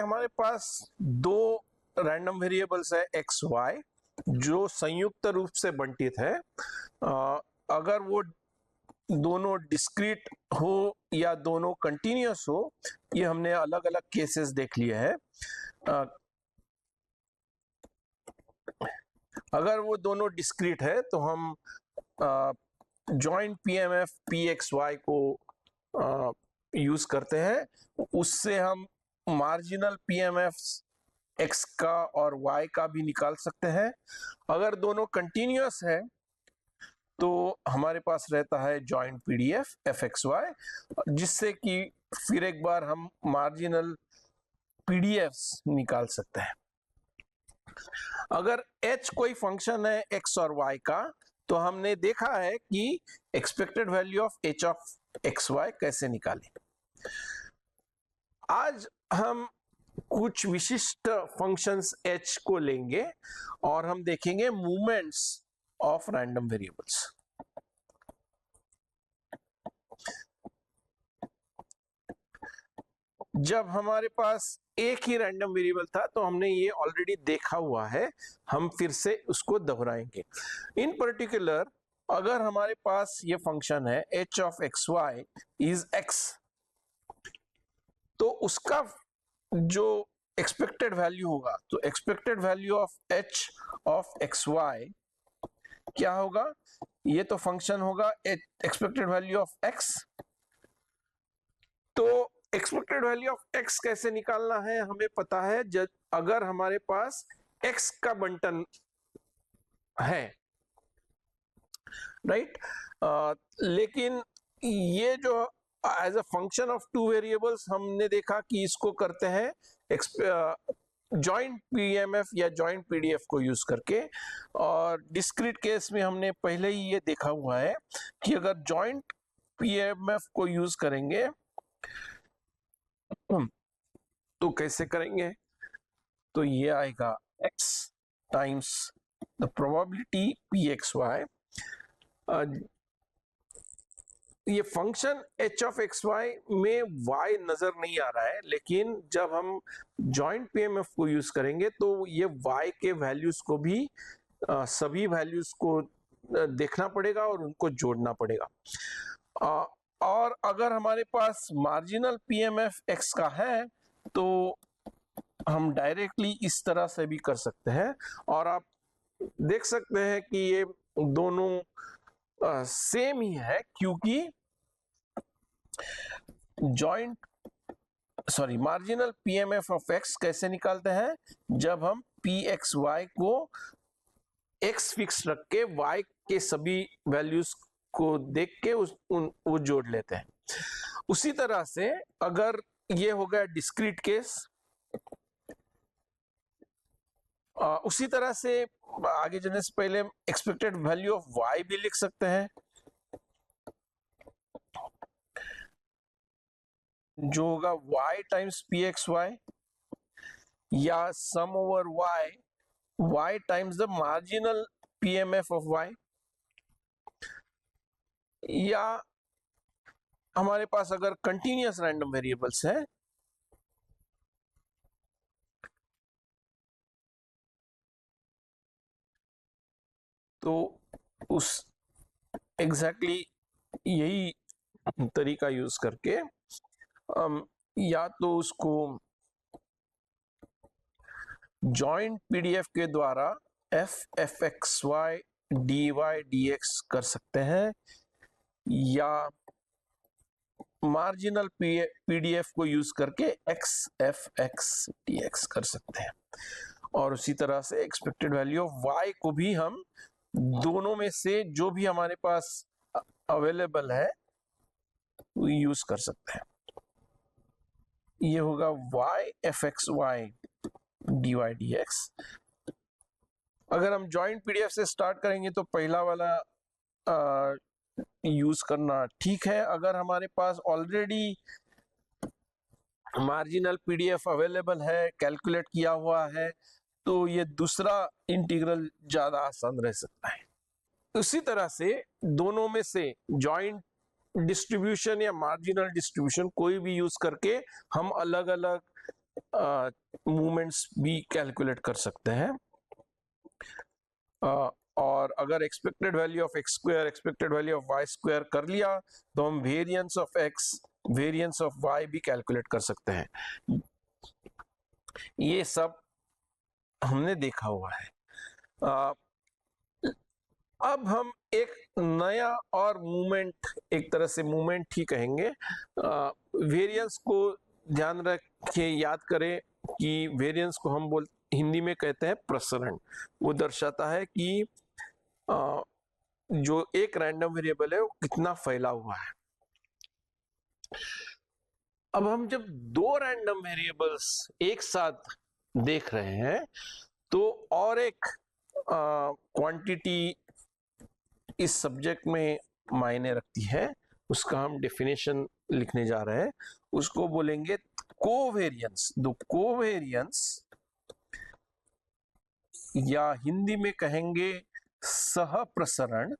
हमारे पास दो random variables है एक्स वाई जो संयुक्त रूप से बंटित है। अगर वो दोनों डिस्क्रीट हो या दोनों कंटिन्यूअस हो, ये हमने अलग अलग केसेस देख लिए हैं। अगर वो दोनों डिस्क्रीट है तो हम joint PMF P X Y को यूज करते हैं। उससे हम मार्जिनल पीएमएफ एक्स का और वाई का भी निकाल सकते हैं। अगर दोनों कंटिन्यूअस है तो हमारे पास रहता है joint PDF F X Y, जिससे कि फिर एक बार हम मार्जिनल पीडीएफ निकाल सकते हैं। अगर h कोई फंक्शन है x और y का, तो हमने देखा है कि expected value of h of X Y कैसे निकालें। आज हम कुछ विशिष्ट फंक्शंस h को लेंगे और हम देखेंगे मूवमेंट्स ऑफ रैंडम वेरिएबल्स। जब हमारे पास एक ही रैंडम वेरिएबल था तो हमने ये ऑलरेडी देखा हुआ है, हम फिर से उसको दोहराएंगे। इन पर्टिकुलर अगर हमारे पास ये फंक्शन है h of X Y is x, तो उसका जो एक्सपेक्टेड वैल्यू होगा, तो expected value of h of X Y क्या होगा? ये तो फंक्शन होगा एक्सपेक्टेड वैल्यू ऑफ x। तो एक्सपेक्टेड वैल्यू ऑफ x कैसे निकालना है हमें पता है। जब अगर हमारे पास x का बंटन है, राइट, लेकिन ये जो as a function of two variables हमने देखा कि इसको करते हैं जॉइंट पीएमएफ या जॉइंट पीडीएफ को यूज करके। और डिस्क्रीट केस में हमने पहले ही ये देखा हुआ है कि अगर जॉइंट पीएमएफ को यूज करेंगे तो कैसे करेंगे? तो ये आएगा x times the probability P X Y. ये function h of X Y में y नजर नहीं आ रहा है, लेकिन जब हम जॉइंट पीएमएफ को यूज करेंगे तो ये y के वैल्यूज को भी सभी वैल्यूज को देखना पड़ेगा और उनको जोड़ना पड़ेगा। और अगर हमारे पास मार्जिनल पीएमएफ x का है तो हम डायरेक्टली इस तरह से भी कर सकते हैं। और आप देख सकते हैं कि ये दोनों सेम ही है, क्योंकि मार्जिनल पीएमएफ ऑफ x कैसे निकालते हैं? जब हम पी एक्स वाई को x फिक्स रख के y के सभी वैल्यूज को देख के वो जोड़ लेते हैं। उसी तरह से अगर ये हो गया डिस्क्रीट केस, उसी तरह से आगे जाने से पहले एक्सपेक्टेड वैल्यू ऑफ y भी लिख सकते हैं, जो होगा y times P X Y या sum over y times the marginal PMF of y। या हमारे पास अगर कंटिन्यूअस रैंडम वेरिएबल्स है तो उस एग्जैक्टली यही तरीका यूज करके या तो उसको जॉइंट पीडीएफ के द्वारा F X Y D Y D X कर सकते हैं, या मार्जिनल पीडीएफ को यूज करके X F X D X कर सकते हैं। और उसी तरह से एक्सपेक्टेड वैल्यू ऑफ y को भी हम दोनों में से जो भी हमारे पास अवेलेबल है वो यूज कर सकते हैं। ये होगा y F X Y D Y D X. अगर हम जॉइंट पीडीएफ से स्टार्ट करेंगे तो पहला वाला यूज करना ठीक है। अगर हमारे पास ऑलरेडी मार्जिनल पीडीएफ अवेलेबल है, कैलकुलेट किया हुआ है, तो ये दूसरा इंटीग्रल ज्यादा आसान रह सकता है। उसी तरह से दोनों में से जॉइंट डिस्ट्रीब्यूशन या मार्जिनल डिस्ट्रीब्यूशन कोई भी यूज करके हम अलग अलग मूवमेंट्स भी कैलकुलेट कर सकते हैं। और अगर expected value of X square, expected value of Y square कर लिया तो हम variance of X, variance of Y भी कैलकुलेट कर सकते हैं। ये सब हमने देखा हुआ है। अब हम एक नया और मूवमेंट, एक तरह से मूवमेंट ही कहेंगे, वेरिएंस को ध्यान रखिए, याद करें कि वेरिएंस को हम हिंदी में कहते हैं प्रसरण। वो दर्शाता है कि जो एक रैंडम वेरिएबल है वो कितना फैला हुआ है। अब हम जब दो रैंडम वेरिएबल्स एक साथ देख रहे हैं तो और एक क्वांटिटी इस सब्जेक्ट में मायने रखती है, उसका हम डेफिनेशन लिखने जा रहे हैं। उसको बोलेंगे कोवेरियंस। द कोवेरियंस, या हिंदी में कहेंगे सहप्रसरण,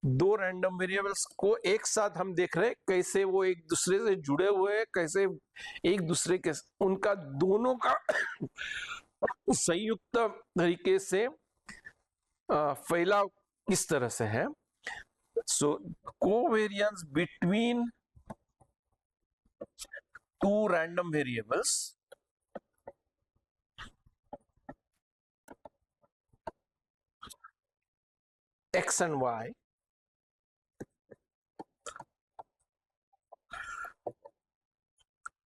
दो रैंडम वेरिएबल्स को एक साथ हम देख रहे हैं कैसे वो एक दूसरे से जुड़े हुए हैं, कैसे एक दूसरे के उनका दोनों का संयुक्त तरीके से फैलाव किस तरह से है। So covariance between two random variables x and y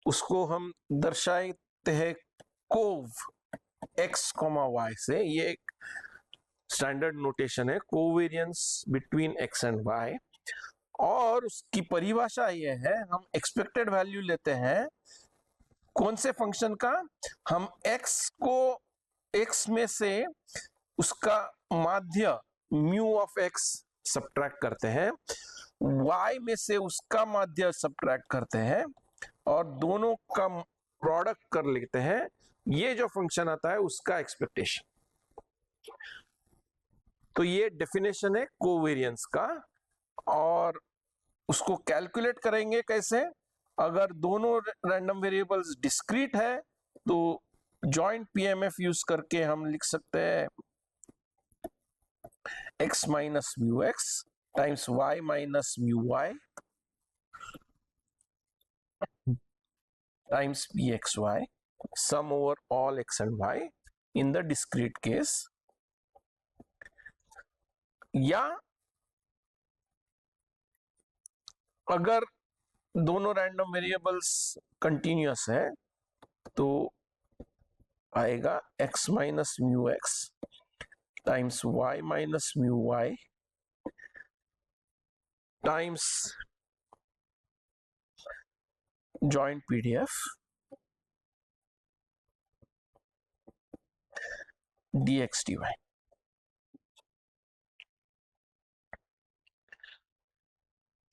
उसको हम दर्शाते हैं कोव x, y से। ये एक स्टैंडर्ड नोटेशन है, covariance between x and y। और उसकी परिभाषा ये है, हम एक्सपेक्टेड वैल्यू लेते हैं कौन से फंक्शन का, हम x में से उसका माध्य म्यू ऑफ x सब्ट्रैक्ट करते हैं, y में से उसका माध्य सब्ट्रैक्ट करते हैं और दोनों का प्रोडक्ट कर लेते हैं। ये जो फंक्शन आता है उसका एक्सपेक्टेशन। तो ये डेफिनेशन है कोवेरियंस का। और उसको कैलकुलेट करेंगे कैसे, अगर दोनों रैंडम वेरिएबल्स डिस्क्रीट है तो जॉइंट पीएमएफ यूज करके हम लिख सकते हैं x minus mu X times y minus mu Y times pxy, sum over all x and y in the discrete case। या अगर दोनों रैंडम वेरिएबल्स कंटिन्यूअस है तो आएगा x minus mu X times y minus mu Y times joint PDF dx dy।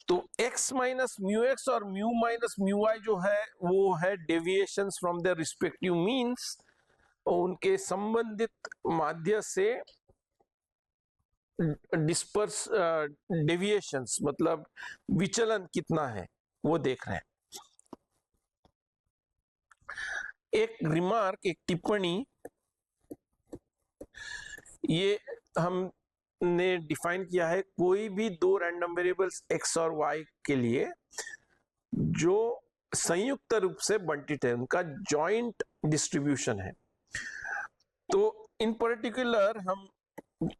तो x minus mu X और mu minus mu Y जो है वो है deviations from the respective means, उनके संबंधित माध्य से डिस्पर्स डेविएशंस मतलब विचलन कितना है वो देख रहे हैं। एक रिमार्क, एक टिप्पणी, ये हमने डिफाइन किया है कोई भी दो रैंडम वेरिएबल्स x और y के लिए जो संयुक्त रूप से बंटित है, उनका जॉइंट डिस्ट्रीब्यूशन है। तो इन पर्टिकुलर हम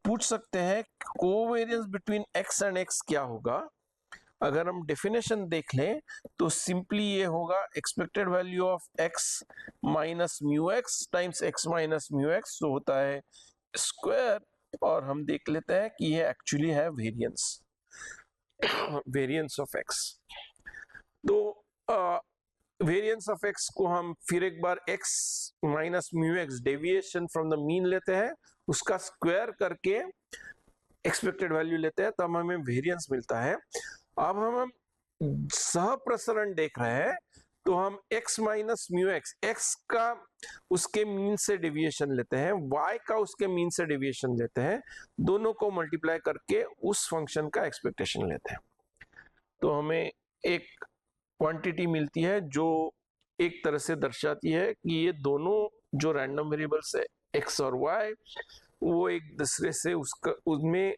पूछ सकते हैं covariance between x and x क्या होगा। अगर हम डेफिनेशन देख लें तो सिंपली ये होगा expected value of x minus mu X times x minus mu x, तो होता है स्क्वायर। और हम देख लेते हैं कि ये एक्चुअली है वेरिएंस, वेरिएंस ऑफ x। तो वेरिएंस ऑफ x को हम फिर एक बार x minus mu x deviation from the mean लेते हैं, उसका स्क्वायर करके एक्सपेक्टेड वैल्यू लेते हैं, तब हमें वेरिएंस मिलता है। अब हम सहप्रसरण देख रहे हैं तो हम x minus mu x, x का उसके मीन से डेविएशन लेते हैं, y का उसके मीन से डेविएशन लेते हैं, दोनों को मल्टीप्लाई करके उस फंक्शन का एक्सपेक्टेशन लेते हैं। तो हमें एक क्वांटिटी मिलती है जो एक तरह से दर्शाती है कि ये दोनों जो रैंडम वेरिएबल्स है एक्स और वाई, वो एक दूसरे से उसका उनमें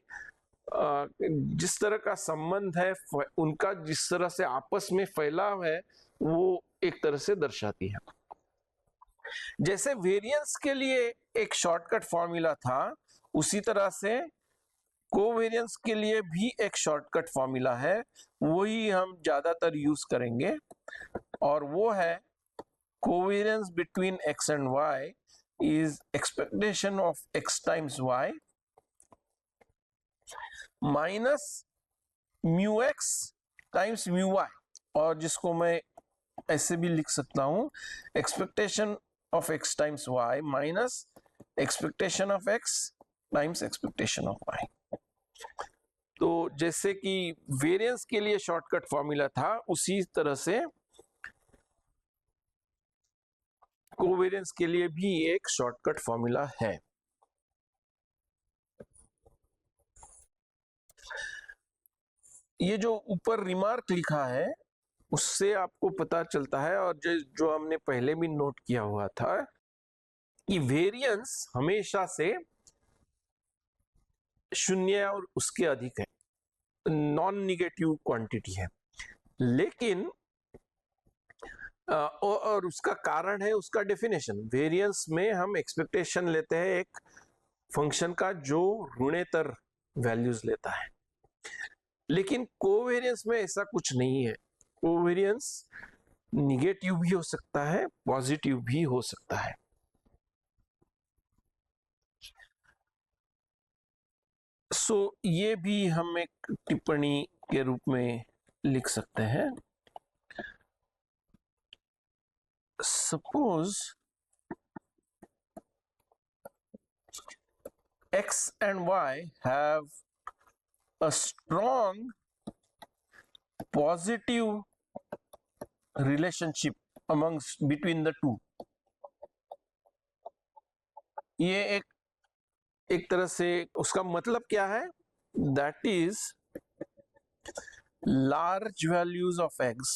जिस तरह का संबंध है, उनका जिस तरह से आपस में फैलाव है, वो एक तरह से दर्शाती है। जैसे वेरिएंस के लिए एक शॉर्टकट फॉर्मूला था, उसी तरह से कोवेरियंस के लिए भी एक शॉर्टकट फॉर्मूला है, वही हम ज्यादातर यूज करेंगे, और वो है covariance between x and y is expectation of x times y minus mu x times mu y, और जिसको मैं ऐसे भी लिख सकता हूं, expectation of x times y minus expectation of x times expectation of y। तो जैसे कि वेरिएंस के लिए शॉर्टकट फॉर्मूला था, उसी तरह से कोवेरियंस के लिए भी एक शॉर्टकट फॉर्मूला है। ये जो ऊपर रिमार्क लिखा है उससे आपको पता चलता है, और जो हमने पहले भी नोट किया हुआ था, कि वेरिएंस हमेशा से शून्य और उसके अधिक है, नॉन निगेटिव क्वांटिटी है। लेकिन और उसका कारण है उसका डेफिनेशन। वेरिएंस में हम एक्सपेक्टेशन लेते हैं एक फंक्शन का जो ऋणेतर वैल्यूज लेता है, लेकिन कोवेरियंस में ऐसा कुछ नहीं है। कोवेरियंस निगेटिव भी हो सकता है, पॉजिटिव भी हो सकता है। सो ये भी हम एक टिप्पणी के रूप में लिख सकते हैं। Suppose x and y have a strong positive relationship amongst between the two। ये एक तरह से उसका मतलब क्या है? That is large values of x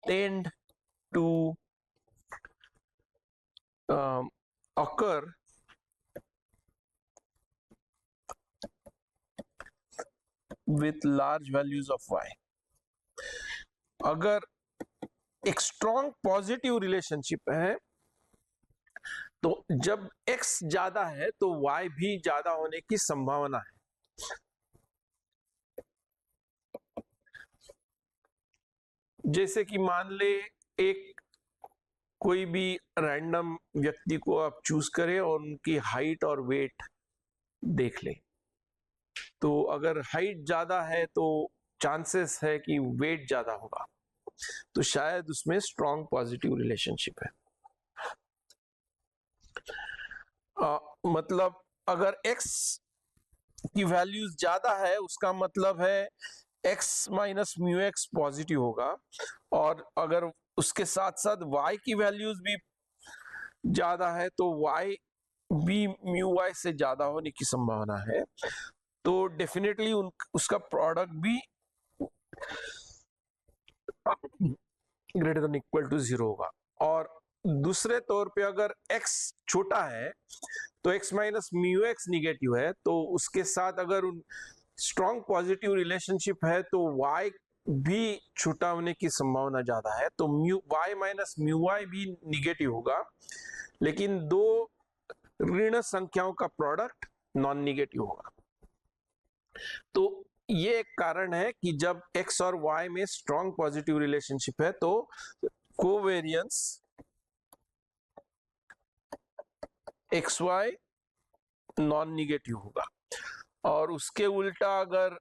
tend to occur with large values of y। अगर एक स्ट्रॉन्ग पॉजिटिव रिलेशनशिप है तो जब x ज्यादा है तो y भी ज्यादा होने की संभावना है। जैसे कि मान ले एक कोई भी रैंडम व्यक्ति को आप चूज करें और उनकी हाइट और वेट देख ले, तो अगर हाइट ज्यादा है तो चांसेस है कि वेट ज्यादा होगा, तो शायद उसमें स्ट्रॉन्ग पॉजिटिव रिलेशनशिप है। मतलब अगर x की वैल्यूज ज्यादा है उसका मतलब है x minus mu X positive होगा, और अगर उसके साथ साथ y की वैल्यूज भी ज्यादा है तो y भी म्यू y से ज्यादा होने की संभावना है, तो डेफिनेटली उसका प्रोडक्ट भी ग्रेटर देन इक्वल टू 0 होगा। और दूसरे तौर पे अगर x छोटा है तो x minus mu x negative है, तो उसके साथ अगर स्ट्रॉन्ग पॉजिटिव रिलेशनशिप है तो y भी छोटा होने की संभावना ज्यादा है, तो mu y minus mu y भी निगेटिव होगा, लेकिन दो ऋण संख्याओं का प्रोडक्ट नॉन निगेटिव होगा। तो ये एक कारण है कि जब x और y में स्ट्रॉन्ग पॉजिटिव रिलेशनशिप है तो कोवेरियंस xy नॉन निगेटिव होगा। और उसके उल्टा अगर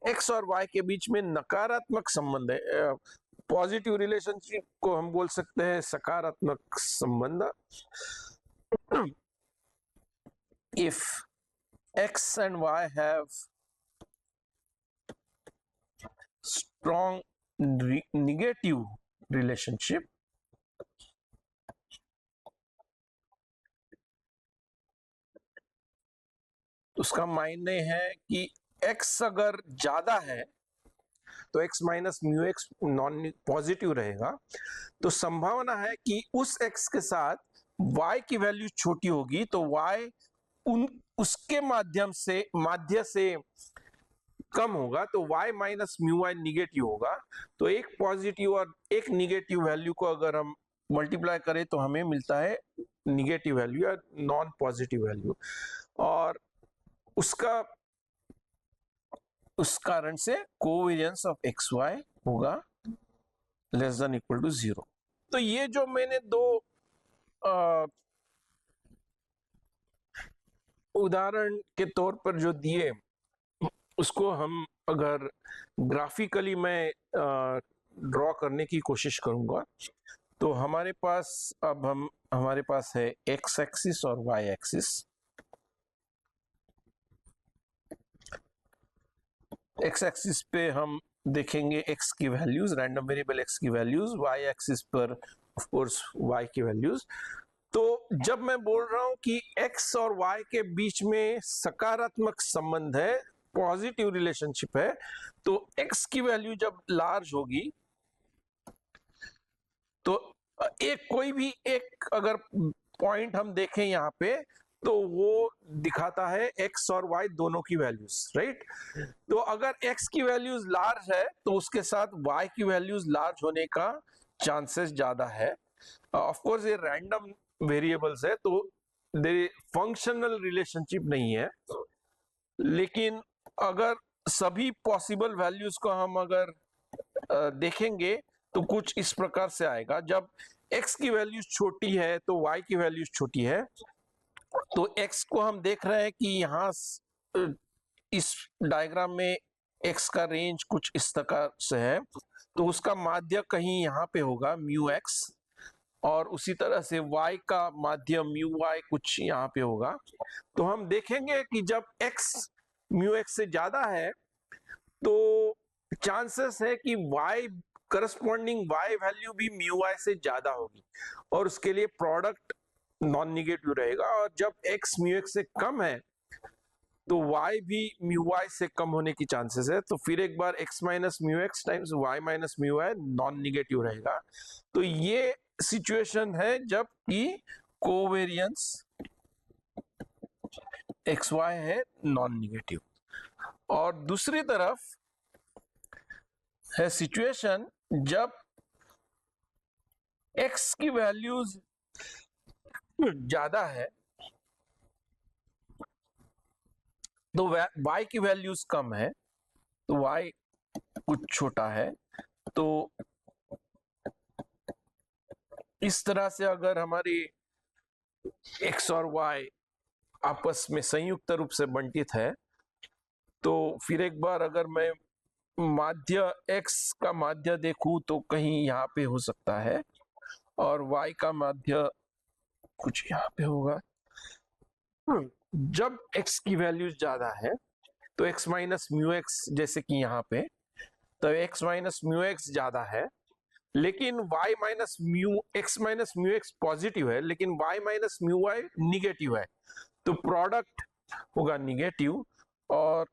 x और y के बीच में नकारात्मक संबंध है, पॉजिटिव रिलेशनशिप को हम बोल सकते हैं सकारात्मक संबंध। If x and y have strong negative relationship, तो उसका मायने है कि x अगर ज्यादा है तो x minus mu x non positive रहेगा, तो संभावना है कि उस x के साथ y की वैल्यू छोटी होगी, तो y उसके माध्य से कम होगा, तो y minus mu Y negative होगा। तो एक पॉजिटिव और एक निगेटिव वैल्यू को अगर हम मल्टीप्लाई करें तो हमें मिलता है निगेटिव वैल्यू या नॉन पॉजिटिव वैल्यू, और उस कारण से कोवेरियंस ऑफ एक्स वाई होगा लेस देन इक्वल टू 0। तो ये जो मैंने दो उदाहरण के तौर पर जो दिए, उसको हम अगर ग्राफिकली मैं ड्रॉ करने की कोशिश करूंगा, तो हमारे पास है एक्स एक्सिस और वाई एक्सिस। एक्स एक्सिस पे हम देखेंगे एक्स की वैल्यूज, रैंडम वेरिएबल एक्स की वैल्यूज, वाई एक्सिस पर ऑफ कोर्स वाई की वैल्यूज। तो जब मैं बोल रहा हूं कि एक्स और वाई के बीच में सकारात्मक संबंध है, पॉजिटिव रिलेशनशिप है, तो एक्स की वैल्यू जब लार्ज होगी तो कोई भी एक अगर पॉइंट हम देखें यहाँ पे, तो वो दिखाता है एक्स और वाई दोनों की वैल्यूज, राइट। तो अगर एक्स की वैल्यूज लार्ज है तो उसके साथ वाई की वैल्यूज लार्ज होने का चांसेस ज्यादा है। ऑफ कोर्स ये रैंडम वेरिएबल्स है तो फंक्शनल रिलेशनशिप नहीं है, लेकिन अगर सभी पॉसिबल वैल्यूज को हम अगर देखेंगे तो कुछ इस प्रकार से आएगा। जब x की वैल्यू छोटी है तो y की वैल्यू छोटी है, तो x को हम देख रहे हैं कि यहाँ इस डायग्राम में x का रेंज कुछ इस प्रकार से है, तो उसका माध्य कहीं यहाँ पे होगा म्यू x, और उसी तरह से y का माध्य म्यू y कुछ यहाँ पे होगा। तो हम देखेंगे कि जब x म्यू x से ज्यादा है तो चांसेस है कि y करस्पॉन्डिंग y वैल्यू भी म्यू y से ज्यादा होगी, और उसके लिए प्रोडक्ट नॉन निगेटिव रहेगा। और जब x म्यू x से कम है तो y भी म्यू y से कम होने की चांसेस है। तो फिर एक बार x minus mu X times y minus mu y non negative रहेगा। तो ये सिचुएशन है जब कि कोवेरियंस एक्स वाई है नॉन निगेटिव। और दूसरी तरफ है सिचुएशन जब x की वैल्यूज ज्यादा है तो y की वैल्यूज कम है, तो y कुछ छोटा है। तो इस तरह से अगर हमारी x और y आपस में संयुक्त रूप से बंटित है, तो फिर एक बार अगर मैं माध्य x का माध्य देखूं तो कहीं यहाँ पे हो सकता है, और y का माध्य कुछ यहाँ पे होगा। जब x की वैल्यू ज्यादा है तो x माइनस म्यू एक्स, जैसे कि यहाँ पे, तो x माइनस म्यू एक्स ज्यादा है, लेकिन y minus mu X positive है, लेकिन y minus mu Y negative है, तो प्रोडक्ट होगा निगेटिव। और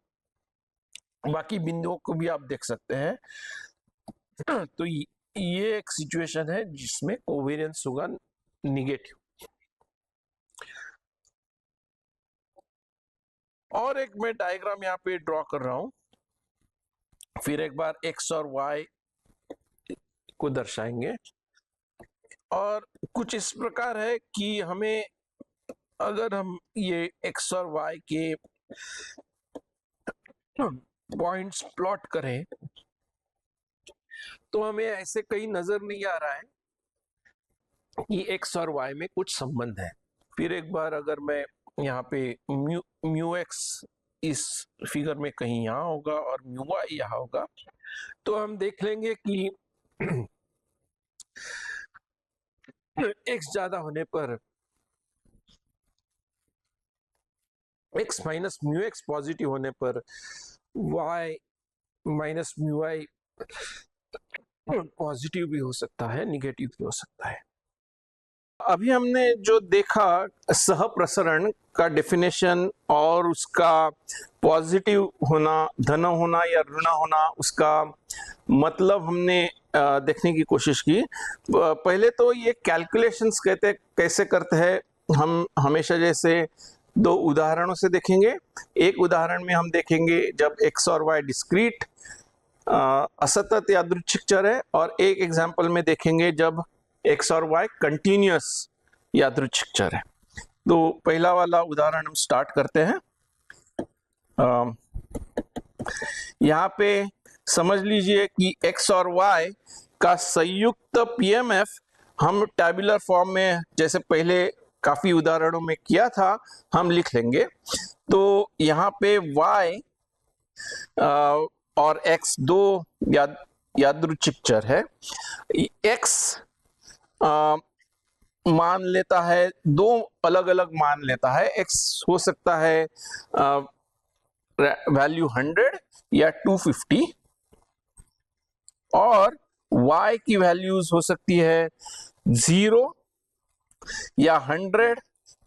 बाकी बिंदुओं को भी आप देख सकते हैं। तो ये एक सिचुएशन है जिसमें कोवेरियंस होगा निगेटिव। और एक मैं डायग्राम यहाँ पे ड्रॉ कर रहा हूं, फिर एक बार x और y को दर्शाएंगे। और कुछ इस प्रकार है कि हमें अगर हम ये x और y के पॉइंट्स प्लॉट करें तो हमें ऐसे कहीं नजर नहीं आ रहा है कि x और y में कुछ संबंध है। फिर एक बार अगर मैं यहाँ पे म्यू एक्स इस फिगर में कहीं यहाँ होगा और म्यू वाई यहाँ होगा, तो हम देख लेंगे कि x ज्यादा होने पर x minus mu X positive होने पर y minus mu Y positive भी हो सकता है, निगेटिव भी हो सकता है। अभी हमने जो देखा सहप्रसरण का डेफिनेशन और उसका पॉजिटिव होना, धन होना या ऋण होना, उसका मतलब हमने देखने की कोशिश की। पहले तो ये कैलकुलेशंस कैसे करते हैं हम हमेशा जैसे दो उदाहरणों से देखेंगे। एक उदाहरण में हम देखेंगे जब x और y डिस्क्रीट असतत यादृच्छिक चर है, और एक एग्जांपल में देखेंगे जब x और y कंटिन्यूअस यादृच्छिक चर है। तो पहला वाला उदाहरण हम स्टार्ट करते हैं। यहाँ पे समझ लीजिए कि x और y का संयुक्त पीएमएफ हम टैबुलर फॉर्म में जैसे पहले काफी उदाहरणों में किया था हम लिख लेंगे। तो यहाँ पे y और x दो यादृच्छिक चर है। x मान लेता है, दो अलग अलग मान लेता है। x हो सकता है वैल्यू 100 या 250, और y की वैल्यूज हो सकती है 0 या 100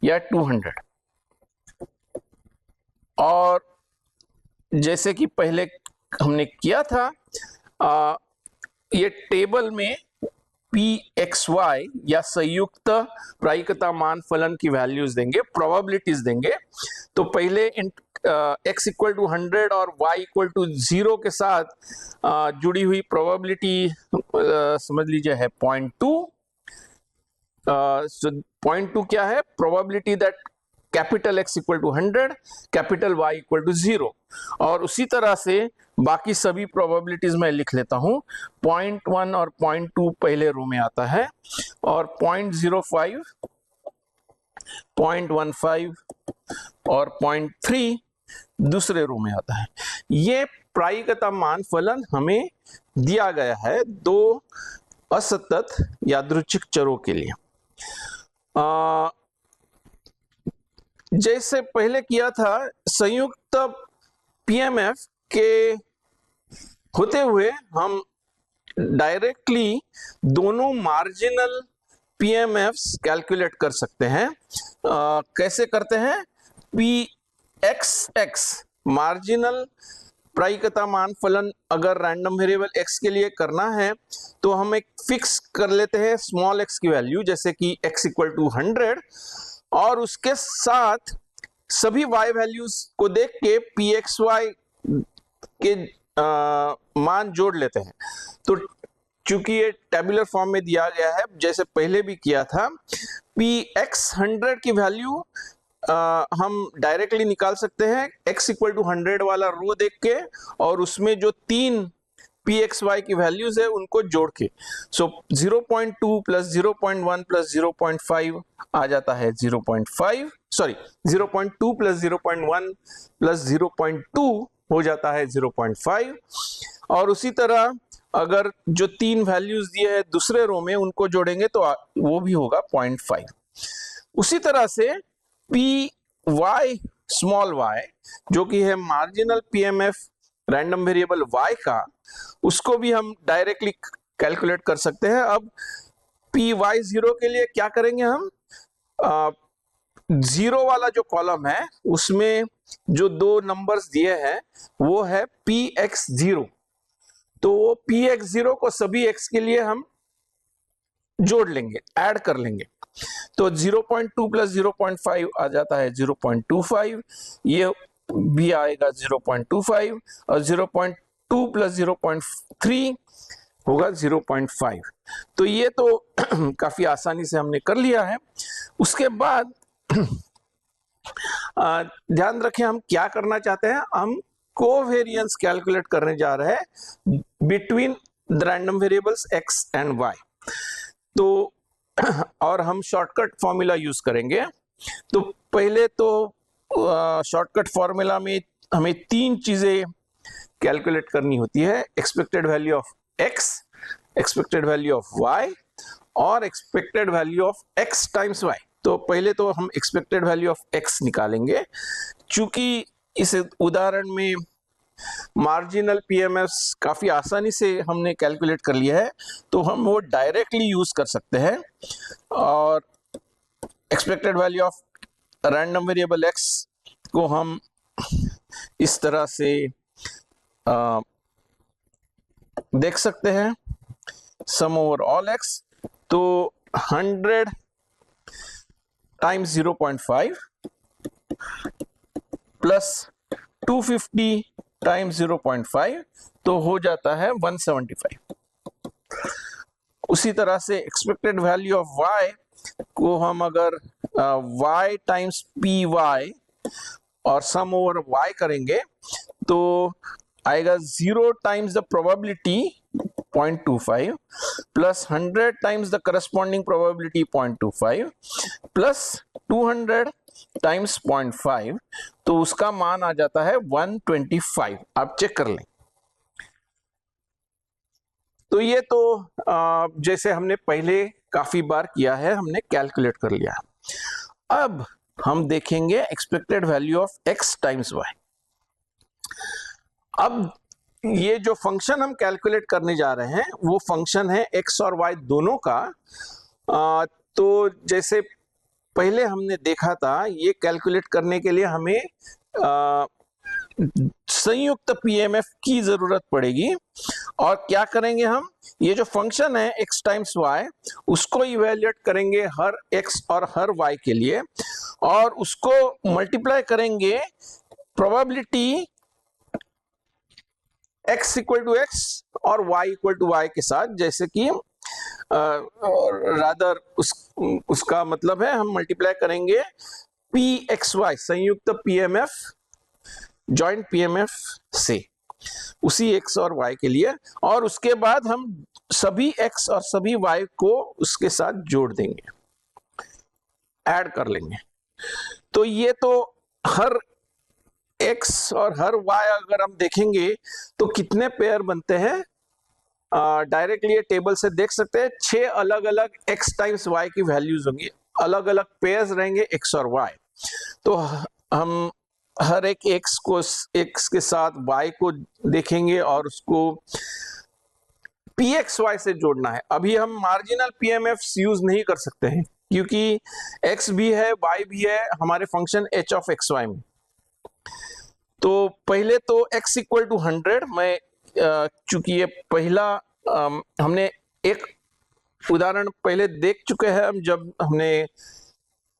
या 200। और जैसे कि पहले हमने किया था, ये टेबल में pxy या संयुक्त प्रायिकता मान फलन की वैल्यूज देंगे, प्रोबेबिलिटीज देंगे। तो पहले x इक्वल टू 100 और y इक्वल टू 0 के साथ जुड़ी हुई प्रोबेबिलिटी समझ लीजिए है 0.2। so 0.2 क्या है? Probability that capital X equal to 100, capital Y equal to 0। और उसी तरह से बाकी सभी प्रोबेबिलिटीज मैं लिख लेता हूं। 0.1 और 0.2 पहले रो में आता है, और 0.05, 0.15 और 0.3 दूसरे रो में आता है। ये प्रायिकता मान फलन हमें दिया गया है दो असतत यादृच्छिक चरों के लिए। जैसे पहले किया था, संयुक्त पीएमएफ के होते हुए हम डायरेक्टली दोनों मार्जिनल पीएमएफ्स कैलकुलेट कर सकते हैं। कैसे करते हैं? pxx मार्जिनल प्रायिकता मान फलन अगर रैंडम वेरिएबल x के लिए करना है तो हम एक फिक्स कर लेते हैं स्मॉल x की वैल्यू, जैसे कि x इक्वल टू 100, और उसके साथ सभी y वैल्यूज को देख के pxy के मान जोड़ लेते हैं। तो चूंकि ये टेबुलर फॉर्म में दिया गया है, जैसे पहले भी किया था, px 100 की वैल्यू हम डायरेक्टली निकाल सकते हैं x इक्वल टू 100 वाला रो देख के, और उसमें जो तीन pxy की वैल्यूज है उनको जोड़ के। सो 0.2 प्लस 0.1 प्लस 0.5 आ जाता है 0.5, सॉरी 0.2 प्लस 0.1 प्लस 0.2 हो जाता है 0.5। और उसी तरह अगर जो तीन वैल्यूज दिए हैं दूसरे रो में उनको जोड़ेंगे तो वो भी होगा 0.5। उसी तरह से py स्मॉल y जो कि है marginal PMF random variable y का, उसको भी हम डायरेक्टली कैलकुलेट कर सकते हैं। अब py0 के लिए क्या करेंगे हम? जीरो वाला जो कॉलम है उसमें जो दो नंबर्स दिए हैं वो है px0। तो वो px0 को सभी x के लिए हम जोड़ लेंगे, ऐड कर लेंगे। तो 0.2 प्लस 0.5 आ जाता है 0.25, ये भी आएगा 0.25, और 0.2 प्लस 0.3 होगा 0.5। तो ये तो काफी आसानी से हमने कर लिया है। उसके बाद ध्यान रखें हम क्या करना चाहते हैं, हम कोवेरियंस कैलकुलेट करने जा रहे हैं between the random variables x and y। तो और हम शॉर्टकट फॉर्मूला यूज करेंगे। तो पहले तो शॉर्टकट फॉर्मूला में हमें तीन चीजें कैलकुलेट करनी होती है: expected value of x, expected value of y और expected value of x times y। तो पहले तो हम एक्सपेक्टेड वैल्यू ऑफ x निकालेंगे। चूंकि इस उदाहरण में मार्जिनल पीएमएफ काफी आसानी से हमने कैलकुलेट कर लिया है तो हम वो डायरेक्टली यूज कर सकते हैं। और expected value of random variable x को हम इस तरह से देख सकते हैं, सम ओवर ऑल एक्स, तो 100 टाइम्स 0.5 प्लस 250 टाइम्स 0.5 तो हो जाता है 175। उसी तरह से एक्सपेक्टेड वैल्यू ऑफ y को हम अगर y टाइम्स पी वाई और सम ओवर y करेंगे तो आएगा 0 times the probability 0.25 plus 100 times the corresponding probability 0.25 plus 200 times 0.5, तो उसका मान आ जाता है 125। आप चेक कर लें। तो ये तो जैसे हमने पहले काफी बार किया है, हमने कैलकुलेट कर लिया। अब हम देखेंगे expected value of x times y। अब ये जो फंक्शन हम कैलकुलेट करने जा रहे हैं वो फंक्शन है x और y दोनों का। तो जैसे पहले हमने देखा था, ये कैलकुलेट करने के लिए हमें संयुक्त पीएमएफ की जरूरत पड़ेगी। और क्या करेंगे हम, ये जो फंक्शन है x टाइम्स y उसको इवेल्युएट करेंगे हर x और हर y के लिए, और उसको मल्टीप्लाई करेंगे probability x equal to x और y इक्वल टू y के साथ। जैसे कि रादर उसका मतलब है हम मल्टीप्लाई करेंगे pxy संयुक्त पीएमएफ जॉइंट पीएमएफ से उसी x और y के लिए, और उसके बाद हम सभी x और सभी y को उसके साथ जोड़ देंगे, ऐड कर लेंगे। तो ये तो हर x और हर y अगर हम देखेंगे तो कितने पेयर बनते हैं, डायरेक्टली ये टेबल से देख सकते हैं। 6 अलग अलग x टाइम्स y की वैल्यूज होंगी, अलग अलग पेयर्स रहेंगे x और y। तो हम हर एक x को x के साथ y को देखेंगे और उसको pxy से जोड़ना है। अभी हम मार्जिनल पीएमएफ यूज नहीं कर सकते हैं क्योंकि x भी है y भी है हमारे फंक्शन h ऑफ xy में। तो पहले तो x इक्वल टू 100, मैं चूंकि ये पहला हमने एक उदाहरण पहले देख चुके हैं हम, जब हमने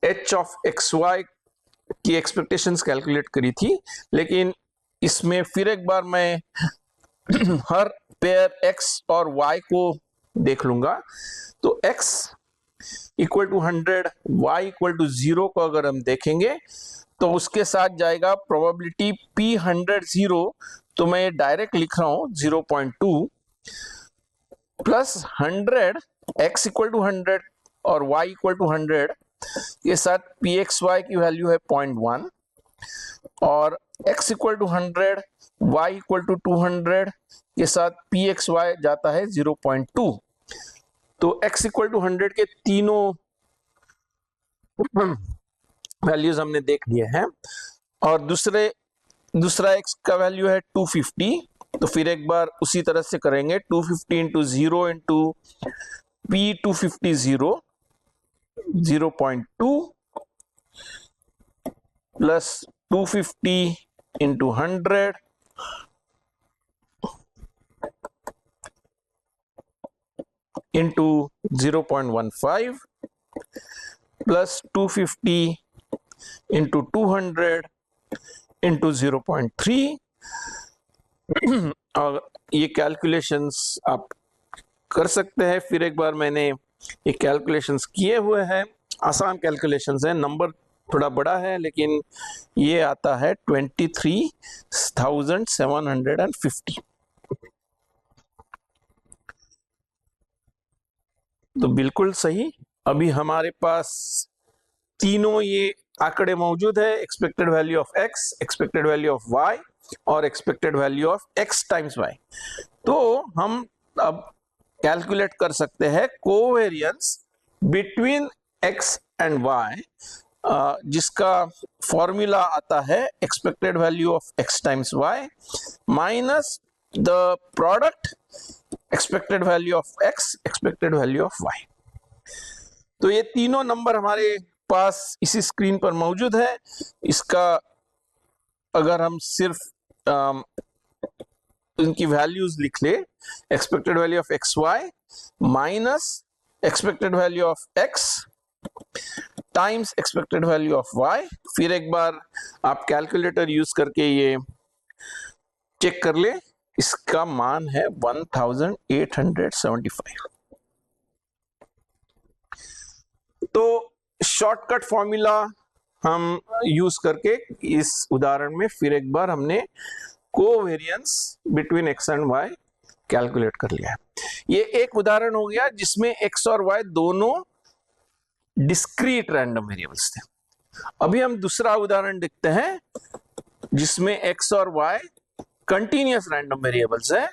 h ऑफ xy की एक्सपेक्टेशंस कैलकुलेट करी थी, लेकिन इसमें फिर एक बार मैं हर पेयर x और y को देख लूंगा। तो x equal to 100, y equal to 0 को अगर हम देखेंगे तो उसके साथ जाएगा प्रोबेबिलिटी p100 0, तो मैं डायरेक्ट लिख रहा हूं 0.2 प्लस 100 x इक्वल टू 100 और y इक्वल टू 100 के साथ pxy की वैल्यू है 0.1 और x equal to 100 y equal to 200 के साथ pxy जाता है 0.2। तो x इक्वल टू 100 के तीनों वैल्यूज हमने देख लिए हैं, और दूसरा x का वैल्यू है 250। तो फिर एक बार उसी तरह से करेंगे, 250 into 0 into p250 0.2 plus 250 into 100 into 0.15 plus 250 into 200 into 0.3। और ये कैलकुलेशंस आप कर सकते हैं। फिर एक बार मैंने ये कैलकुलेशंस किए हुए हैं, आसान कैलकुलेशंस हैं, नंबर थोड़ा बड़ा है लेकिन ये आता है 23,750। तो बिल्कुल सही। अभी हमारे पास तीनों ये आंकड़े मौजूद है, expected value of x, expected value of y और expected value of x times y। तो हम अब कैलकुलेट कर सकते हैं covariance between x and y, जिसका फॉर्मूला आता है expected value of x times y minus the product expected value of x expected value of y। तो ये तीनों नंबर हमारे पास इसी स्क्रीन पर मौजूद है। इसका अगर हम सिर्फ इनकी वैल्यूज लिख ले, expected value of X Y minus expected value of X times expected value of Y, फिर एक बार आप कैलकुलेटर यूज करके ये चेक कर ले, इसका मान है 1875। तो शॉर्टकट फॉर्मूला हम यूज करके इस उदाहरण में फिर एक बार हमने covariance between X and Y calculate कर लिया है। ये एक उदाहरण हो गया जिसमें एक्स और वाई दोनों डिस्क्रीट रैंडम वेरिएबल्स थे। अभी हम दूसरा उदाहरण देखते हैं जिसमें एक्स और वाई कंटिन्यूअस रैंडम वेरिएबल्स है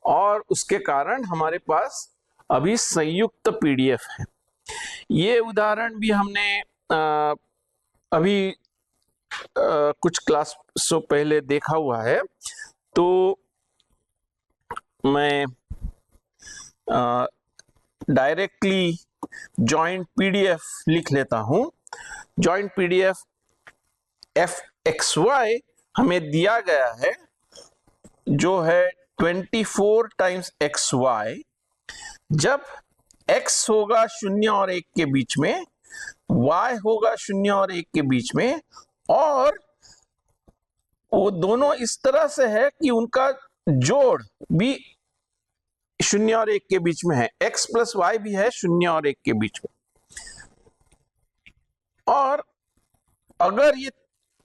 और उसके कारण हमारे पास अभी संयुक्त पीडीएफ है। ये उदाहरण भी हमने अभी कुछ क्लास से पहले देखा हुआ है, तो मैं डायरेक्टली जॉइंट पीडीएफ लिख लेता हूं। Joint PDF F X Y हमें दिया गया है जो है 24 टाइम्स एक्स वाई, जब x होगा 0 और 1 के बीच में, y होगा 0 और 1 के बीच में, और वो दोनों इस तरह से है कि उनका जोड़ भी 0 और 1 के बीच में है, x प्लस वाई भी है 0 और 1 के बीच में। और अगर ये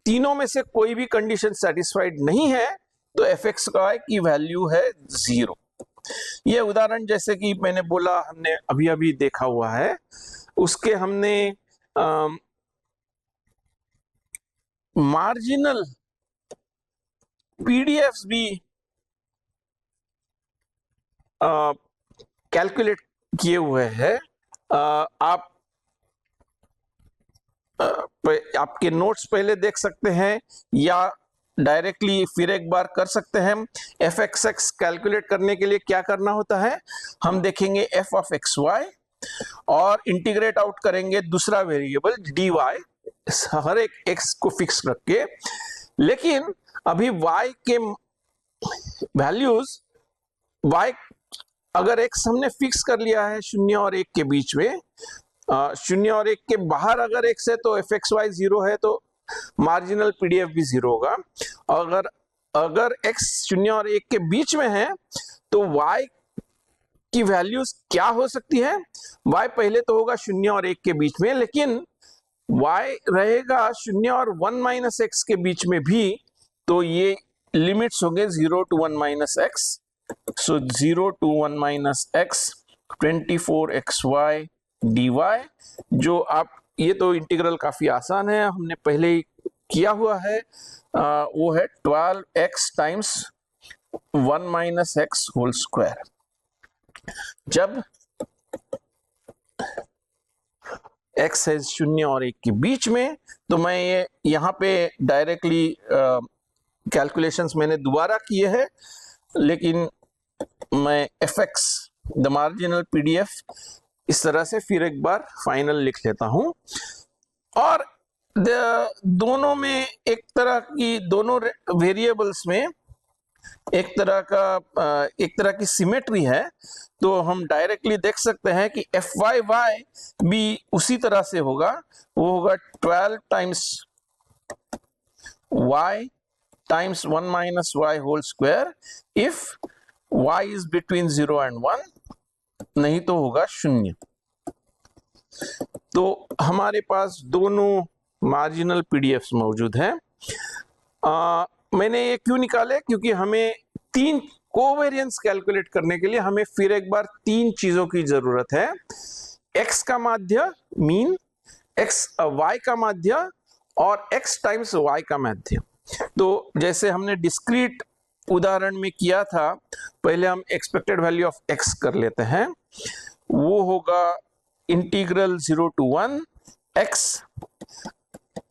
तीनों में से कोई भी कंडीशन सेटिस्फाइड नहीं है तो एफ एक्स वाई की वैल्यू है 0। ये उदाहरण जैसे कि मैंने बोला हमने अभी अभी देखा हुआ है, उसके हमने मार्जिनल पीडीएफ्स भी कैलकुलेट किए हुए हैं। आप आपके नोट्स पहले देख सकते हैं या डायरेक्टली फिर एक बार कर सकते हैं। एफ एक्स एक्स कैलकुलेट करने के लिए क्या करना होता है, हम देखेंगे एफ ऑफ एक्स वाई और इंटीग्रेट आउट करेंगे दूसरा वेरिएबल डी वाई, हर एक एक्स को फिक्स रख के। लेकिन अभी वाई के वैल्यूज, वाई अगर एक्स हमने फिक्स कर लिया है 0 और 1 के बीच में, 0 और 1 के बाहर अगर एक्स है तो एफ एक्स वाई 0 है, तो मार्जिनल पीडीएफ भी 0 होगा। अगर x 0 और 1 के बीच में है तो y की वैल्यूज क्या हो सकती है, y पहले तो होगा 0 और 1 के बीच में, लेकिन y रहेगा 0 और 1 माइनस एक्स के बीच में भी, तो ये लिमिट्स होंगे 0 to 1 minus x. So 0 to 1 minus x 24xy dy, जो आप ये तो इंटीग्रल काफी आसान है, हमने पहले ही किया हुआ है, वो है 12x times 1 minus X whole square. जब x है 0 और 1 के बीच में, तो मैं ये यहाँ पे डायरेक्टली कैलकुलेशंस मैंने दोबारा किए हैं, लेकिन मैं fx द मार्जिनल पीडीएफ इस तरह से फिर एक बार फाइनल लिख लेता हूं। और दोनों में एक तरह की, दोनों वेरिएबल्स में एक तरह की सिमेट्री है, तो हम डायरेक्टली देख सकते हैं कि एफ वाई वाई भी उसी तरह से होगा, वो होगा 12 times y times 1 minus Y whole square if y is between 0 and 1, नहीं तो होगा 0। तो हमारे पास दोनों मार्जिनल पीडीएफ्स मौजूद हैं। मैंने ये क्यों निकाले, क्योंकि हमें 3 कोवेरियंस कैलकुलेट करने के लिए हमें फिर एक बार 3 चीजों की जरूरत है, x का माध्य मीन, y का माध्य और x टाइम्स y का माध्य। तो जैसे हमने डिस्क्रीट उदाहरण में किया था, पहले हम एक्सपेक्टेड वैल्यू ऑफ x कर लेते हैं, वो होगा integral 0 to 1 x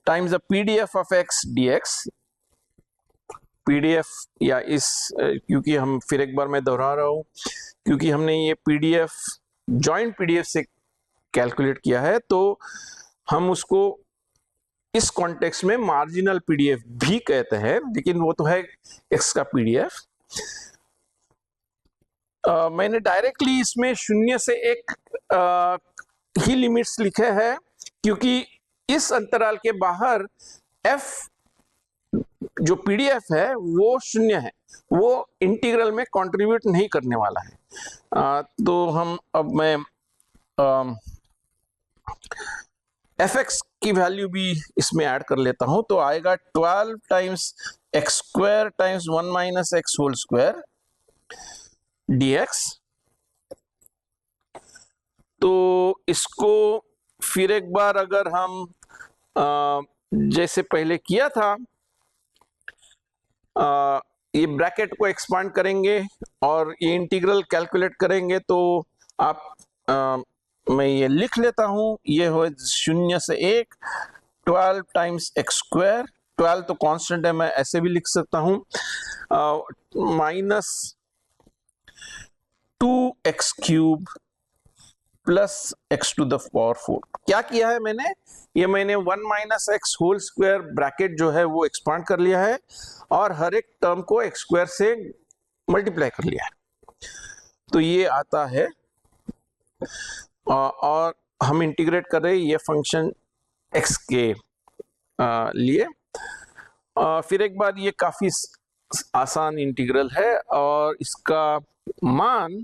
times the PDF of x dx। PDF या इस, क्योंकि हम फिर एक बार मैं दोहरा रहा हूं, क्योंकि हमने ये पीडीएफ जॉइंट पीडीएफ से कैलकुलेट किया है, तो हम उसको इस कॉन्टेक्स्ट में मार्जिनल पीडीएफ भी कहते हैं, लेकिन वो तो है एक्स का पीडीएफ। मैंने डायरेक्टली इसमें 0 से 1 ही लिमिट्स लिखे हैं, क्योंकि इस अंतराल के बाहर एफ जो पीडीएफ है वो 0 है, वो इंटीग्रल में कंट्रीब्यूट नहीं करने वाला है। तो हम अब मैं एफ एक्स की वैल्यू भी इसमें ऐड कर लेता हूं, तो आएगा 12 times X square times 1 minus X whole square dx। तो इसको फिर एक बार अगर हम जैसे पहले किया था, ये ब्रैकेट को एक्सपांड करेंगे और ये इंटीग्रल कैलकुलेट करेंगे, तो आप मैं ये लिख लेता हूं, ये हो 0 से 1 12 टाइम्स एक्स स्क्वायर, 12 तो कांस्टेंट है, मैं ऐसे भी लिख सकता हूं, minus 2x cube plus x to the power 4। क्या किया है मैंने, ये मैंने 1 minus X whole square bracket जो है वो एक्सपांड कर लिया है और हर एक टर्म को एक्स स्क्वायर से मल्टीप्लाई कर लिया है। तो ये आता है और हम इंटीग्रेट कर रहे हैं ये फंक्शन x के लिए। फिर एक बार ये काफी आसान इंटीग्रल है और इसका मान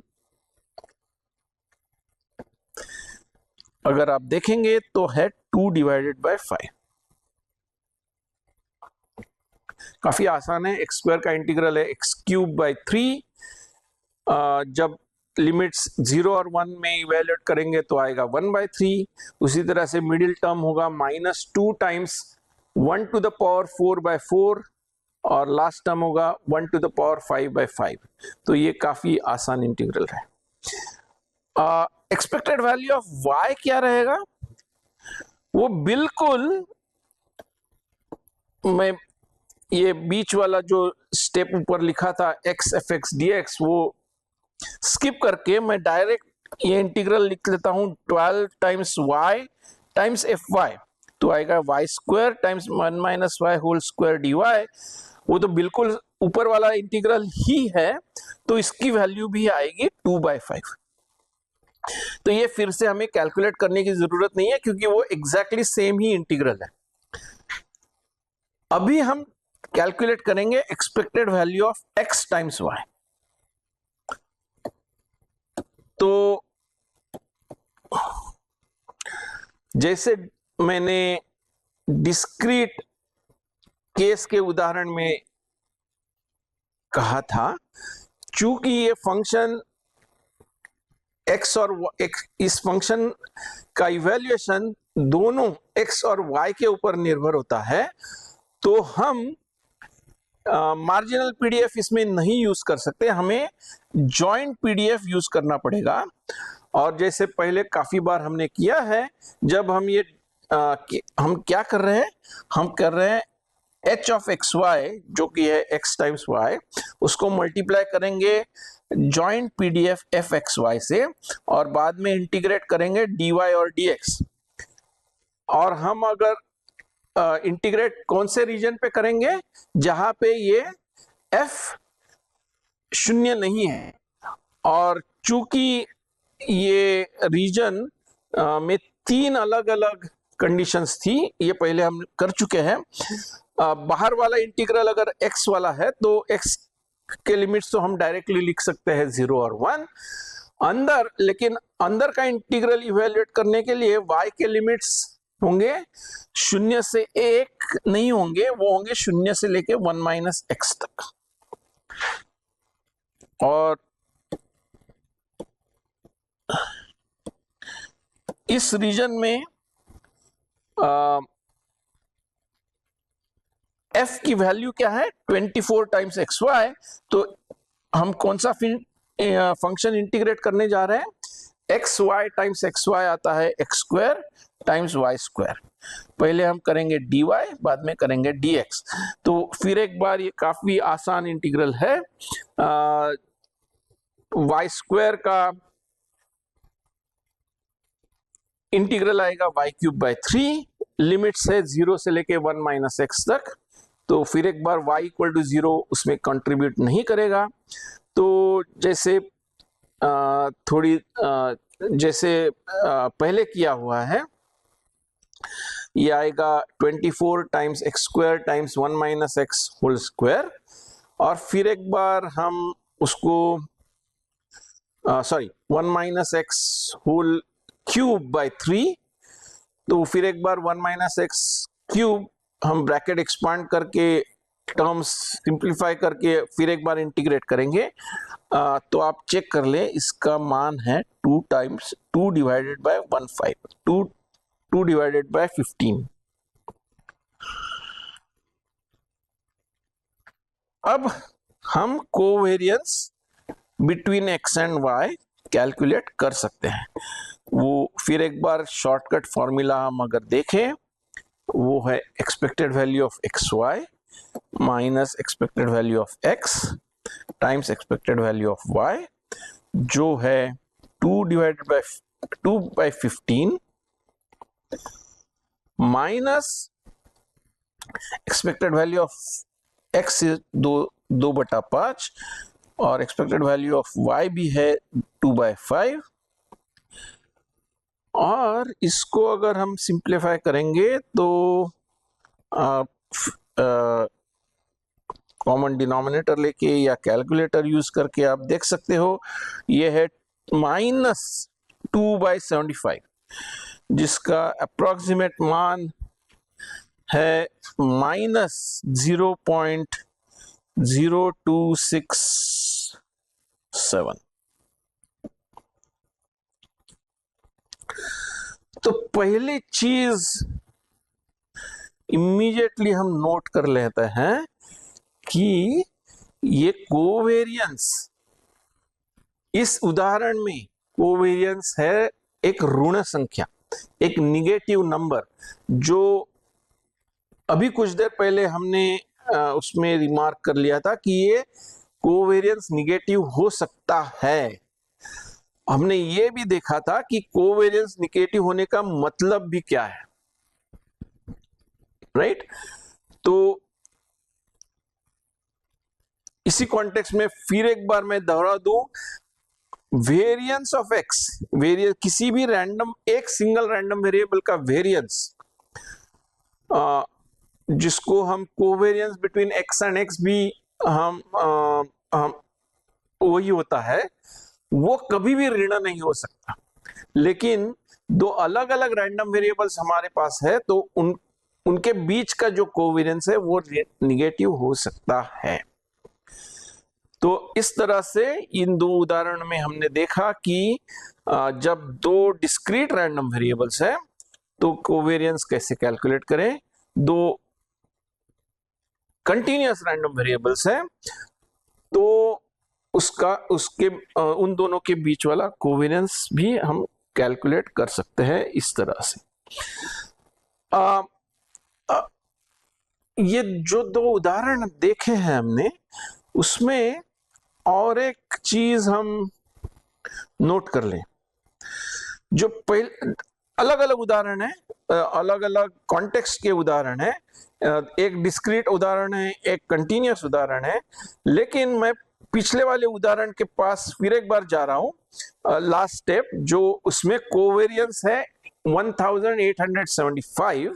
अगर आप देखेंगे तो है 2 डिवाइडेड बाय 5। काफी आसान है। एक्स स्क्वायर का इंटीग्रल है एक्स क्यूब बाय 3। जब लिमिट्स 0 और 1 में इवेल्युएट करेंगे तो आएगा 1 बाय 3। उसी तरह से मिडिल टर्म होगा -2 times 1 to the power 4 by 4 और लास्ट टर्म होगा 1 टू द पावर 5 बाय 5। तो ये काफी आसान इंटीग्रल है। एक्सपेक्टेड वैल्यू ऑफ y क्या रहेगा, वो बिल्कुल मैं ये बीच वाला जो स्टेप ऊपर लिखा था x F X D X, वो स्किप करके मैं डायरेक्ट ये इंटीग्रल लिख लेता हूं 12 times y times F Y. तो आएगा y square times 1 minus Y whole square D Y. वो तो बिल्कुल ऊपर वाला इंटीग्रल ही है, तो इसकी वैल्यू भी आएगी 2/5। तो ये फिर से हमें कैलकुलेट करने की जरूरत नहीं है, क्योंकि वो एग्जैक्टली सेम ही इंटीग्रल है। अभी हम कैलकुलेट करेंगे expected value of x times y। तो जैसे मैंने डिस्क्रीट केस के उदाहरण में कहा था, चूंकि ये फंक्शन x और इस फंक्शन का इवैल्यूएशन दोनों x और y के ऊपर निर्भर होता है, तो हम मार्जिनल पीडीएफ इसमें नहीं यूज कर सकते, हमें जॉइंट पीडीएफ यूज करना पड़ेगा। और जैसे पहले काफी बार हमने किया है, जब हम ये हम क्या कर रहे हैं, हम कर रहे हैं h ऑफ एक्स वाई जो कि है x टाइम्स y, उसको मल्टीप्लाई करेंगे joint PDF F X Y से और बाद में इंटीग्रेट करेंगे dy और dx। और हम अगर इंटीग्रेट कौन से रीजन पे करेंगे, जहां पे ये f 0 नहीं है। और चूंकि ये रीजन में 3 अलग अलग कंडीशंस थी, ये पहले हम कर चुके हैं। बाहर वाला इंटीग्रल अगर x वाला है तो x के लिमिट्स तो हम डायरेक्टली लिख सकते हैं 0 और 1 अंदर, लेकिन अंदर का इंटीग्रल इवेल्युएट करने के लिए y के लिमिट्स होंगे 0 से 1 नहीं होंगे, वो होंगे 0 से लेके 1 माइनस एक्स तक। और इस रीजन में f की वैल्यू क्या है, 24 टाइम्स एक्स वाई। तो हम कौन सा फंक्शन इंटीग्रेट करने जा रहे हैं, X Y times X Y आता है X square times Y square. पहले हम करेंगे dy, बाद में करेंगे dx। तो फिर एक बार ये काफी आसान इंटीग्रल है। वाई स्क्वायर का इंटीग्रल आएगा y³/3, लिमिट्स है 0 से लेके 1 - x तक। तो फिर एक बार y = 0 उसमें कंट्रीब्यूट नहीं करेगा। तो जैसे पहले किया हुआ है, ये आएगा 24 × x² × 1 - x होल स्क्वायर। और फिर एक बार हम उसको 1 - x होल क्यूब/3। तो फिर एक बार 1 - x क्यूब हम ब्रैकेट एक्सपांड करके टर्म्स सिंप्लीफाई करके फिर एक बार इंटीग्रेट करेंगे। तो आप चेक कर ले, इसका मान है 2 × 2 / 15, 2 / 15। अब हम covariance between x and y calculate कर सकते हैं। वो फिर एक बार शॉर्टकट फॉर्मूला हम अगर देखें, वो है expected value of xy minus expected value of x times expected value of y, जो है 2/15 minus expected value of x 2/5 और एक्सपेक्टेड वैल्यू ऑफ y भी है 2/5। और इसको अगर हम सिंप्लीफाई करेंगे तो कॉमन डिनोमिनेटर लेके या कैलकुलेटर यूज करके आप देख सकते हो, ये है -2/75, जिसका अप्रोक्सीमेट मान है -0.0267। तो पहली चीज इमीडिएटली हम नोट कर लेते हैं कि ये कोवेरियंस, इस उदाहरण में कोवेरियंस है एक ऋण संख्या, एक निगेटिव नंबर, जो अभी कुछ देर पहले हमने उसमें रिमार्क कर लिया था कि ये कोवेरियंस निगेटिव हो सकता है। हमने ये भी देखा था कि कोवेरियंस निगेटिव होने का मतलब भी क्या है, राइट? तो इसी कॉन्टेक्स्ट में फिर एक बार मैं दोहरा दूं, वेरिएंस ऑफ एक्स, वेरिएंस किसी भी रैंडम, एक सिंगल रैंडम वेरिएबल का वेरिएंस, जिसको हम covariance between X and x भी हम वही होता है, वो कभी भी ऋण नहीं हो सकता। लेकिन दो अलग अलग रैंडम वेरिएबल्स हमारे पास है, तो उनके बीच का जो कोवेरियंस है वो निगेटिव हो सकता है। तो इस तरह से इन दो उदाहरण में हमने देखा कि जब दो डिस्क्रीट रैंडम वेरिएबल्स है तो कोवेरियंस कैसे कैलकुलेट करें, दो कंटीन्यूअस रैंडम वेरिएबल्स है तो उसके उन दोनों के बीच वाला कोवेरियंस भी हम कैलकुलेट कर सकते हैं इस तरह से। ये जो दो उदाहरण देखे हैं हमने, उसमें और एक चीज हम नोट कर लें। जो पहले अलग अलग उदाहरण है, अलग अलग कॉन्टेक्स्ट के उदाहरण है, एक डिस्क्रीट उदाहरण है, एक कंटीन्यूअस उदाहरण है, लेकिन मैं पिछले वाले उदाहरण के पास फिर एक बार जा रहा हूं, लास्ट स्टेप, जो उसमें कोवेरियंस है 1875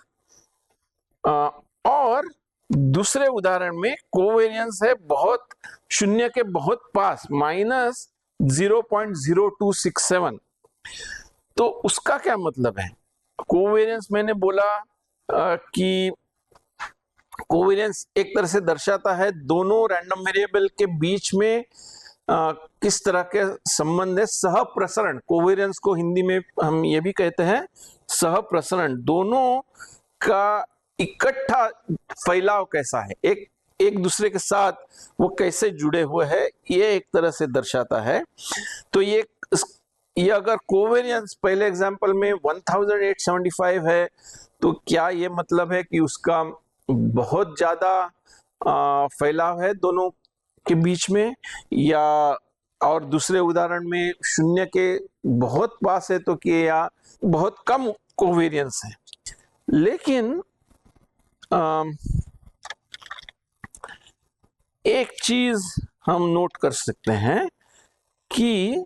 और दूसरे उदाहरण में कोवेरियंस है बहुत शून्य के बहुत पास, -0.0267। तो उसका क्या मतलब है? कोवेरियंस मैंने बोला कि कोवेरियंस एक तरह से दर्शाता है दोनों रैंडम वेरिएबल के बीच में किस तरह के संबंध है, सहप्रसरण। कोवेरियंस को हिंदी में हम ये भी कहते हैं सहप्रसरण, दोनों का इकट्ठा फैलाव कैसा है, एक दूसरे के साथ वो कैसे जुड़े हुए हैं, ये एक तरह से दर्शाता है। तो ये अगर कोवेरियंस पहले एग्जांपल में 1875 है, तो क्या ये मतलब है कि उसका बहुत ज्यादा फैलाव है दोनों के बीच में, या और दूसरे उदाहरण में शून्य के बहुत पास है तो कि या बहुत कम कोवेरियंस है। लेकिन एक चीज हम नोट कर सकते हैं कि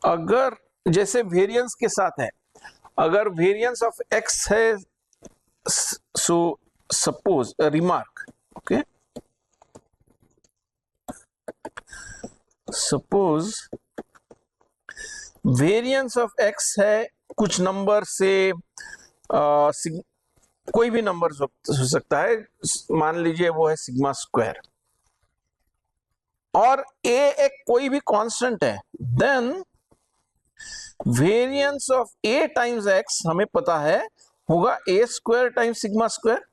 अगर जैसे वेरिएंस के साथ है, अगर वेरिएंस ऑफ एक्स है, so suppose remark, okay, suppose variance of x है कुछ नंबर से, कोई भी नंबर हो सकता है, मान लीजिए वो है सिग्मा स्क्वायर, और ए एक कोई भी कांस्टेंट है, then variance of A times X हमें पता है होगा A square times sigma square.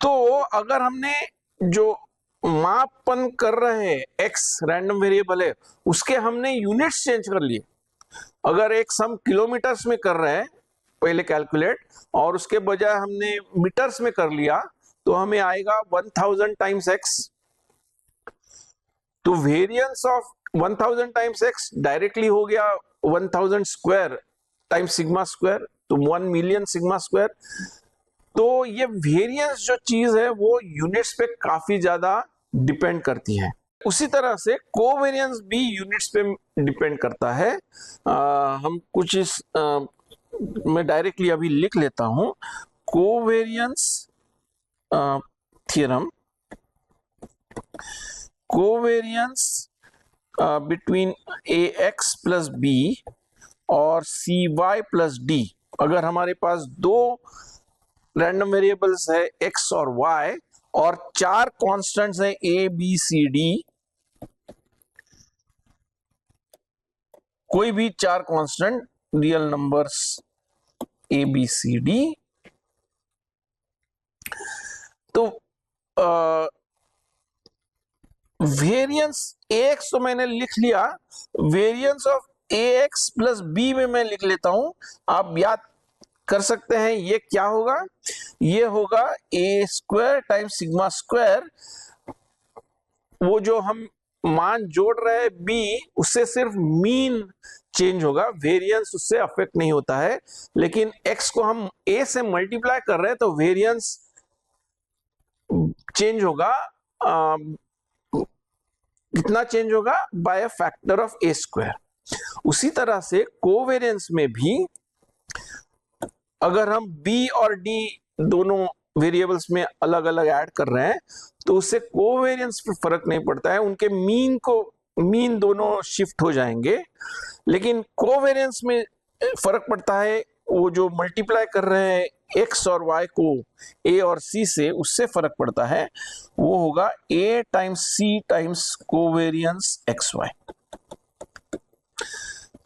तो अगर हमने जो मापन कर रहे हैं एक्स रैंडम वेरिएबल है, उसके हमने यूनिट्स चेंज कर लिए। अगर एक्स हम किलोमीटर्स में कर रहे हैं पहले कैलकुलेट, और उसके बजाय हमने मीटर्स में कर लिया, तो हमें आएगा 1000 टाइम्स एक्स। तो variance of 1000 times x directly हो गया 1000 स्क्वायर टाइम्स सिग्मा स्क्वायर, तो 1 मिलियन सिग्मा स्क्वायर। तो ये वेरिएंस जो चीज है वो यूनिट्स पे काफी ज्यादा डिपेंड करती है। उसी तरह से कोवेरियंस भी यूनिट्स पे डिपेंड करता है। हम कुछ इस मैं डायरेक्टली अभी लिख लेता हूं। Covariance theorem, covariance between A X plus B और सी वाई प्लस डी। अगर हमारे पास दो रैंडम वेरिएबल्स है एक्स और वाई, और 4 कांस्टेंट्स है ए बी सी डी, कोई भी 4 constant real numbers A B C D, तो वेरिएंस एक्स तो मैंने लिख लिया, variance of A X plus B में मैं लिख लेता हूं। आप याद कर सकते हैं ये क्या होगा, ये होगा A square times sigma square. वो जो हम मान जोड़ रहे हैं बी, उससे सिर्फ मीन चेंज होगा, वेरिएंस उससे अफेक्ट नहीं होता है। लेकिन एक्स को हम ए से मल्टीप्लाई कर रहे हैं तो वेरिएंस चेंज होगा, कितना चेंज होगा, by a factor of A square. उसी तरह से कोवेरिएंस में भी अगर हम बी और डी दोनों वेरिएबल्स में अलग अलग ऐड कर रहे हैं तो उससे कोवेरिएंस पे फर्क नहीं पड़ता है, उनके मीन दोनों शिफ्ट हो जाएंगे। लेकिन कोवेरिएंस में फर्क पड़ता है, वो जो मल्टीप्लाई कर रहे हैं एक्स और वाई को ए और सी से, उससे फर्क पड़ता है, वो होगा A times C times covariance X Y.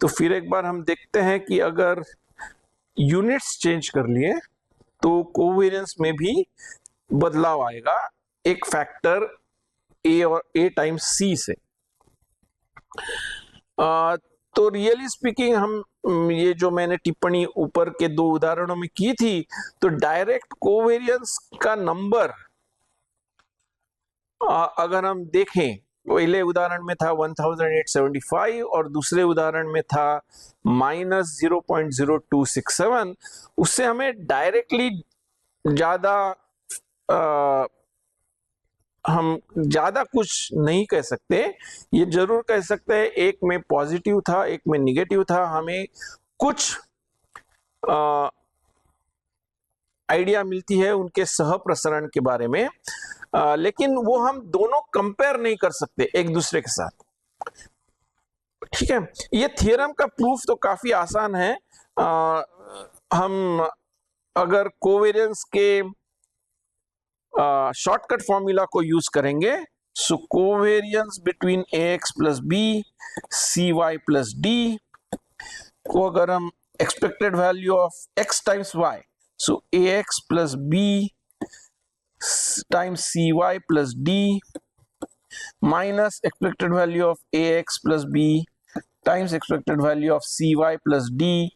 तो फिर एक बार हम देखते हैं कि अगर यूनिट्स चेंज कर लिए तो कोवेरिएंस में भी बदलाव आएगा एक फैक्टर ए और ए टाइम्स सी से। तो रियली स्पीकिंग हम ये जो मैंने टिप्पणी ऊपर के 2 उदाहरणों में की थी, तो डायरेक्ट कोवेरिएंस का नंबर अगर हम देखें, पहले उदाहरण में था 1875 और दूसरे उदाहरण में था -0.0267, उससे हमें डायरेक्टली ज्यादा हम ज्यादा कुछ नहीं कह सकते। ये जरूर कह सकते हैं एक में पॉजिटिव था एक में निगेटिव था, हमें कुछ आइडिया मिलती है उनके सह प्रसरण के बारे में, लेकिन वो हम दोनों कंपेयर नहीं कर सकते एक दूसरे के साथ। ठीक है, ये थ्योरम का प्रूफ तो काफी आसान है। हम अगर कोवेरिएंस के शॉर्टकट फॉर्मूला को यूज करेंगे, so covariance between A X plus B C Y plus D को अगर हम expected value of X times Y, so A X plus B times C Y plus D minus expected value of A X plus B times expected value of C Y plus D,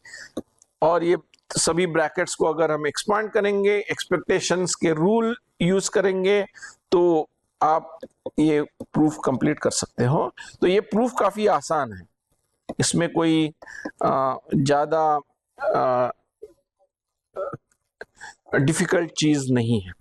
और ये सभी brackets को अगर हम expand करेंगे, expectations के rule use करेंगे, तो आप ये प्रूफ कंप्लीट कर सकते हो। तो ये प्रूफ काफी आसान है, इसमें कोई ज्यादा डिफिकल्ट चीज नहीं है।